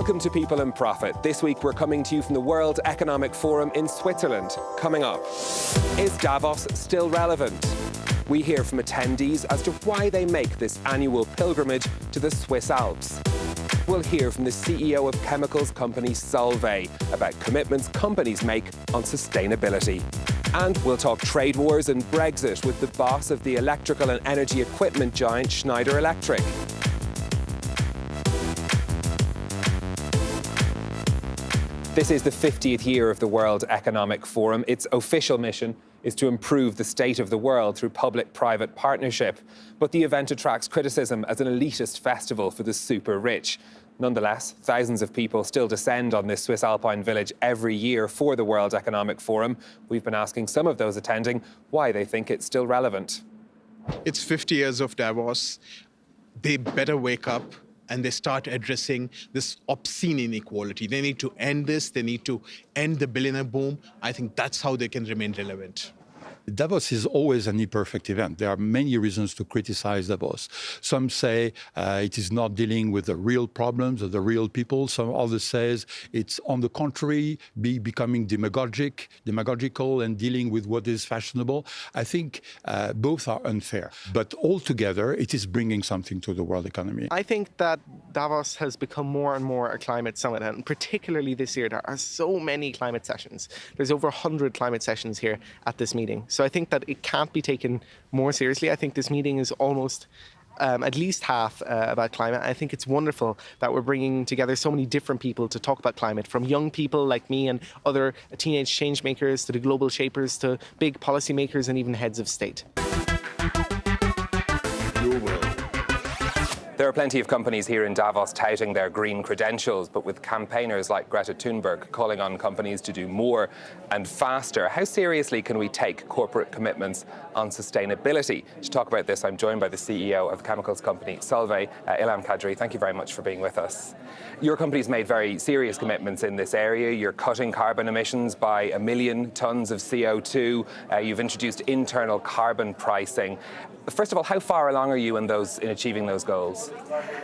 Welcome to People and Profit. This week we're coming to you from the World Economic Forum in Switzerland. Coming up, is Davos still relevant? We hear from attendees as to why they make this annual pilgrimage to the Swiss Alps. We'll hear from the CEO of chemicals company Solvay about commitments companies make on sustainability. And we'll talk trade wars and Brexit with the boss of the electrical and energy equipment giant Schneider Electric. This is the 50th year of the World Economic Forum. Its official mission is to improve the state of the world through public-private partnership. But the event attracts criticism as an elitist festival for the super rich. Nonetheless, thousands of people still descend on this Swiss alpine village every year for the World Economic Forum. We've been asking some of those attending why they think it's still relevant. It's 50 years of Davos. They better wake up and they start addressing this obscene inequality. They need to end this. They need to end the billionaire boom. I think that's how they can remain relevant. Davos is always an imperfect event. There are many reasons to criticize Davos. Some say it is not dealing with the real problems of the real people. Some others says it's on the contrary, becoming demagogical and dealing with what is fashionable. I think both are unfair. But altogether, it is bringing something to the world economy. I think that Davos has become more and more a climate summit, and particularly this year, there are so many climate sessions. There's over 100 climate sessions here at this meeting. So I think that it can't be taken more seriously. I think this meeting is almost at least half about climate. I think it's wonderful that we're bringing together so many different people to talk about climate, from young people like me and other teenage change makers to the global shapers to big policymakers and even heads of state. There are plenty of companies here in Davos touting their green credentials, but with campaigners like Greta Thunberg calling on companies to do more and faster. How seriously can we take corporate commitments on sustainability? To talk about this, I'm joined by the CEO of the chemicals company Solvay, Ilham Kadri. Thank you very much for being with us. Your company's made very serious commitments in this area. You're cutting carbon emissions by 1 million tonnes of CO2. You've introduced internal carbon pricing. First of all, how far along are you in achieving those goals?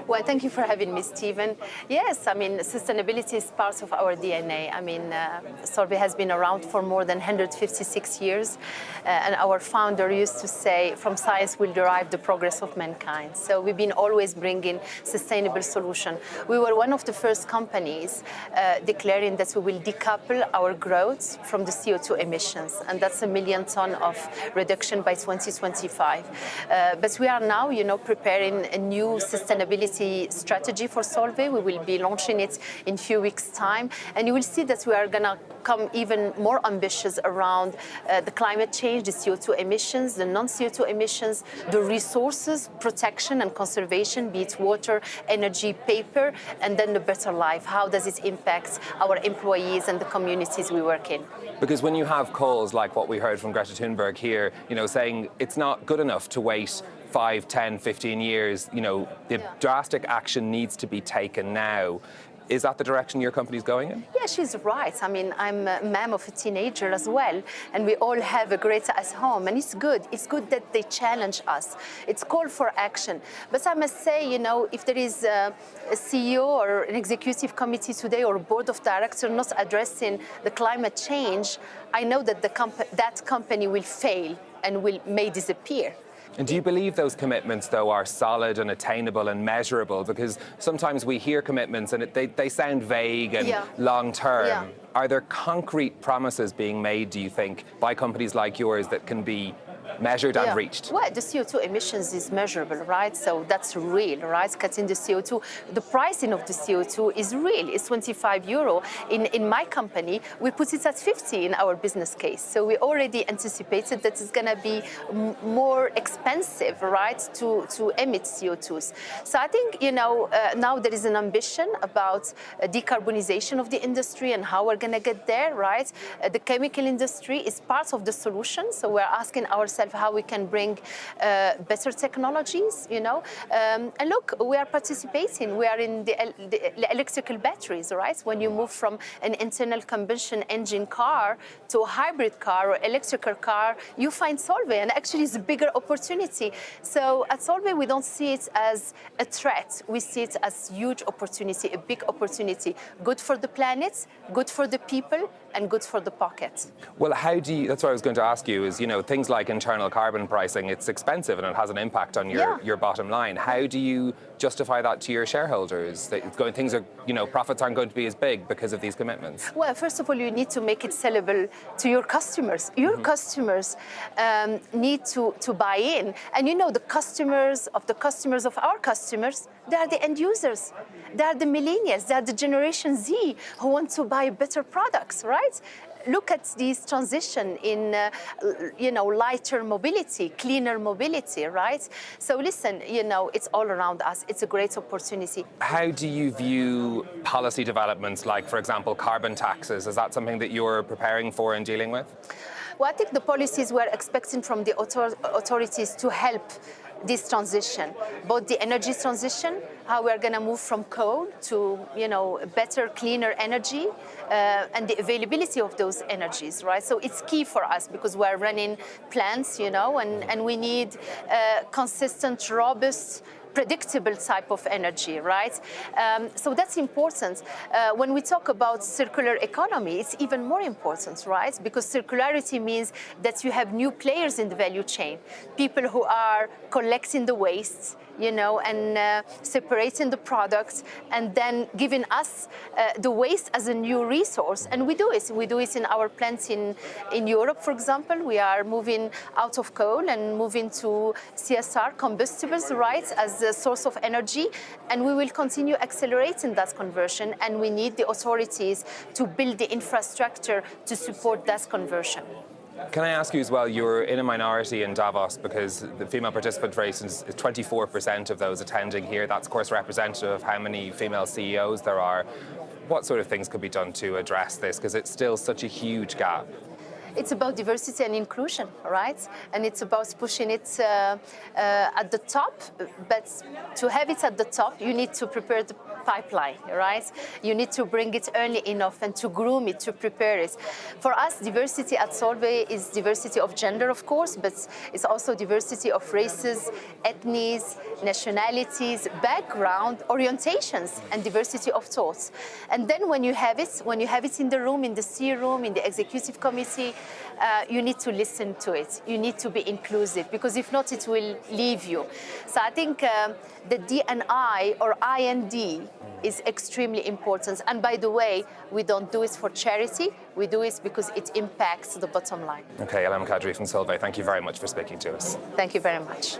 Well, thank you for having me, Stephen. Yes, I mean, sustainability is part of our DNA. I mean, Solvay has been around for more than 156 years, and our founder used to say, from science will derive the progress of mankind. So we've been always bringing sustainable solutions. We were one of the first companies declaring that we will decouple our growth from the CO2 emissions, and that's 1 million tonnes of reduction by 2025. But we are now, preparing a new sustainability strategy for Solvay. We will be launching it in a few weeks' time, and you will see that we are going to come even more ambitious around the climate change, the CO2 emissions, the non-CO2 emissions, the resources, protection and conservation, be it water, energy, paper, and then the better life. How does it impact our employees and the communities we work in? Because when you have calls like what we heard from Greta Thunberg here, saying it's not good enough to wait 5, 10, 15 years, the drastic action needs to be taken now. Is that the direction your company's going in? Yeah, she's right. I mean, I'm a mom of a teenager as well, and we all have a Greta at home, and it's good. It's good that they challenge us. It's call for action. But I must say, if there is a CEO or an executive committee today or a board of directors not addressing the climate change, I know that that company will fail and may disappear. And do you believe those commitments, though, are solid and attainable and measurable? Because sometimes we hear commitments and they sound vague and long-term. Yeah. Are there concrete promises being made, do you think, by companies like yours that can be measured and reached? Well, the CO2 emissions is measurable, right? So that's real, right? Cutting the CO2. The pricing of the CO2 is real. It's €25. In my company, we put it at 50 in our business case. So we already anticipated that it's going to be more expensive, right, to emit CO2s. So I think, now there is an ambition about decarbonization of the industry and how we're going to get there, right? The chemical industry is part of the solution. So we're asking ourselves evolve, how we can bring better technologies, And look, we are participating. We are in the electrical batteries, right? When you move from an internal combustion engine car to a hybrid car or electrical car, you find Solvay, and actually it's a bigger opportunity. So at Solvay, we don't see it as a threat. We see it as a huge opportunity, a big opportunity, good for the planet, good for the people, and good for the pocket. Well, that's what I was going to ask you is, things like internal carbon pricing, it's expensive and it has an impact on your bottom line. How do you justify that to your shareholders? Profits aren't going to be as big because of these commitments? Well, first of all, you need to make it sellable to your customers. Your customers need to buy in. And the customers of our customers, they are the end users. They are the millennials. They are the Generation Z who want to buy better products, right? Look at this transition in, lighter mobility, cleaner mobility, right? So listen, it's all around us. It's a great opportunity. How do you view policy developments like, for example, carbon taxes? Is that something that you're preparing for and dealing with? Well, I think the policies we're expecting from the authorities to help this transition, both the energy transition, how we're going to move from coal to, better, cleaner energy, and the availability of those energies, right? So it's key for us because we're running plants, and we need consistent, robust, predictable type of energy, right? So that's important. When we talk about circular economy, it's even more important, right? Because circularity means that you have new players in the value chain, people who are collecting the waste, and separating the products and then giving us the waste as a new resource. And we do it. We do it in our plants in Europe, for example. We are moving out of coal and moving to CSR, combustibles, right, as a source of energy. And we will continue accelerating that conversion. And we need the authorities to build the infrastructure to support that conversion. Can I ask you as well, you're in a minority in Davos because the female participant rate is 24% of those attending here. That's, of course, representative of how many female CEOs there are. What sort of things could be done to address this? Because it's still such a huge gap. It's about diversity and inclusion, right? And it's about pushing it at the top. But to have it at the top, you need to prepare the pipeline, right? You need to bring it early enough and to groom it, to prepare it. For us, diversity at Solvay is diversity of gender, of course, but it's also diversity of races, ethnies, nationalities, background, orientations, and diversity of thoughts. And then when you have it in the room, in the C room, in the executive committee, you need to listen to it. You need to be inclusive, because if not, it will leave you. So I think the D&I or IND is extremely important. And by the way, we don't do it for charity. We do it because it impacts the bottom line. Okay, Elam Kadri from Solvay, thank you very much for speaking to us. Thank you very much.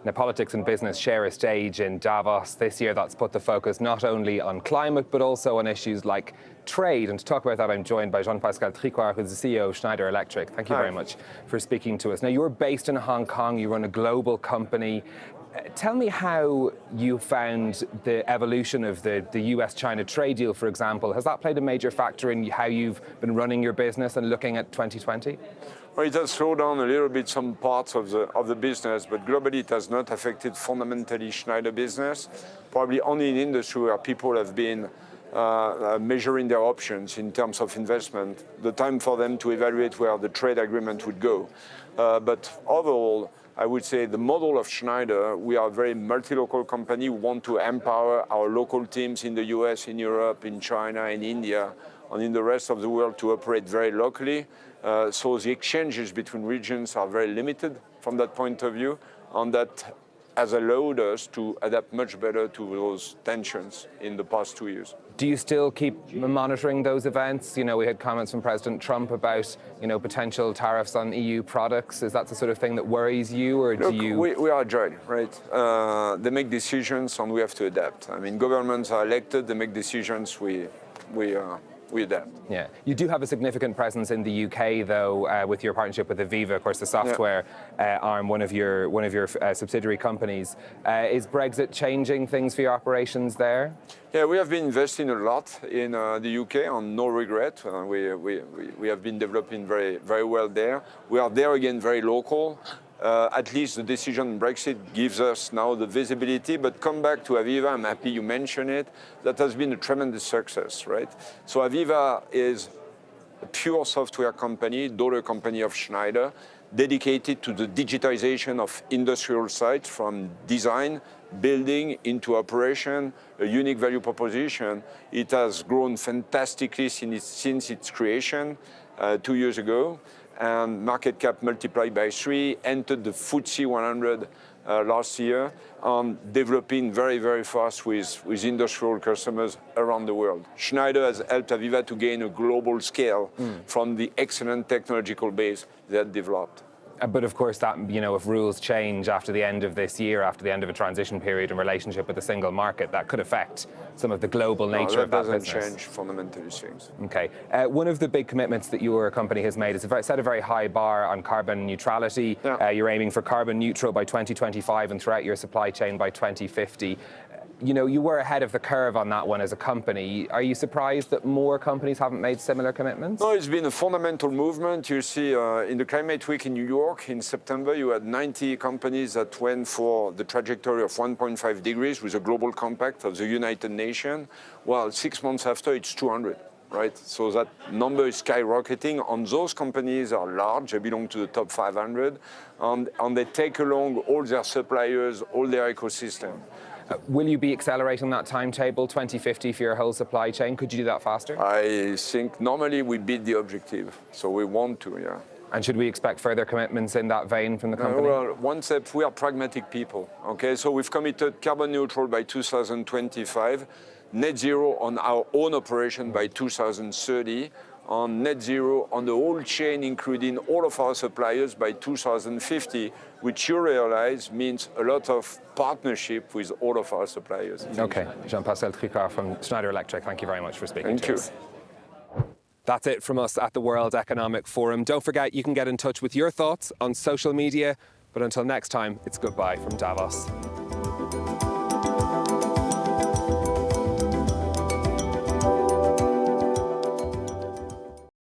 Now, politics and business share a stage in Davos this year. That's put the focus not only on climate, but also on issues like trade. And to talk about that, I'm joined by Jean-Pascal Tricoire, who's the CEO of Schneider Electric. Thank you very much for speaking to us. Now, you're based in Hong Kong. You run a global company. Tell me how you found the evolution of the US-China trade deal, for example. Has that played a major factor in how you've been running your business and looking at 2020? Well, it has slowed down a little bit some parts of the business, but globally it has not affected fundamentally Schneider business. Probably only in industry where people have been measuring their options in terms of investment, the time for them to evaluate where the trade agreement would go. But overall, I would say the model of Schneider, we are a very multi-local company. We want to empower our local teams in the US, in Europe, in China, in India, and in the rest of the world to operate very locally. So the exchanges between regions are very limited from that point of view, and that has allowed us to adapt much better to those tensions in the past 2 years. Do you still keep monitoring those events? You know, we had comments from President Trump about, potential tariffs on EU products. Is that the sort of thing that worries you, or do you? We are agile, right? They make decisions and we have to adapt. I mean, governments are elected, they make decisions, we we adapt. Yeah, you do have a significant presence in the UK, though, with your partnership with Aviva, of course, the software arm, one of your subsidiary companies. Is Brexit changing things for your operations there? Yeah, we have been investing a lot in the UK on no regret. We have been developing very, very well there. We are there again very local. At least the decision on Brexit gives us now the visibility, but come back to Aviva, I'm happy you mentioned it. That has been a tremendous success, right? So Aviva is a pure software company, daughter company of Schneider, dedicated to the digitization of industrial sites from design, building into operation, a unique value proposition. It has grown fantastically since its creation 2 years ago. And market cap multiplied by 3, entered the FTSE 100 last year, developing very, very fast with industrial customers around the world. Schneider has helped Aviva to gain a global scale from the excellent technological base they had developed. But of course, that, you know, if rules change after the end of this year, after the end of a transition period in relationship with the single market, that could affect some of the global nature of that business. That doesn't change fundamentally things. Okay. One of the big commitments that your company has made is set a very high bar on carbon neutrality. Yeah. You're aiming for carbon neutral by 2025 and throughout your supply chain by 2050. You know, you were ahead of the curve on that one as a company. Are you surprised that more companies haven't made similar commitments? No, it's been a fundamental movement. You see, in the Climate Week in New York in September, you had 90 companies that went for the trajectory of 1.5 degrees with a global compact of the United Nations. Well, 6 months after, it's 200. Right, so that number is skyrocketing. And those companies are large; they belong to the top 500, and they take along all their suppliers, all their ecosystem. Will you be accelerating that timetable, 2050, for your whole supply chain? Could you do that faster? I think normally we beat the objective, so we want to, yeah. And should we expect further commitments in that vein from the company? Well, one step, we are pragmatic people, okay? So we've committed carbon neutral by 2025, net zero on our own operation by 2030, on net zero on the whole chain, including all of our suppliers by 2050, which you realize means a lot of partnership with all of our suppliers. Okay, Jean-Pascal Tricard from Schneider Electric, thank you very much for speaking to us. That's it from us at the World Economic Forum. Don't forget, you can get in touch with your thoughts on social media, but until next time, it's goodbye from Davos.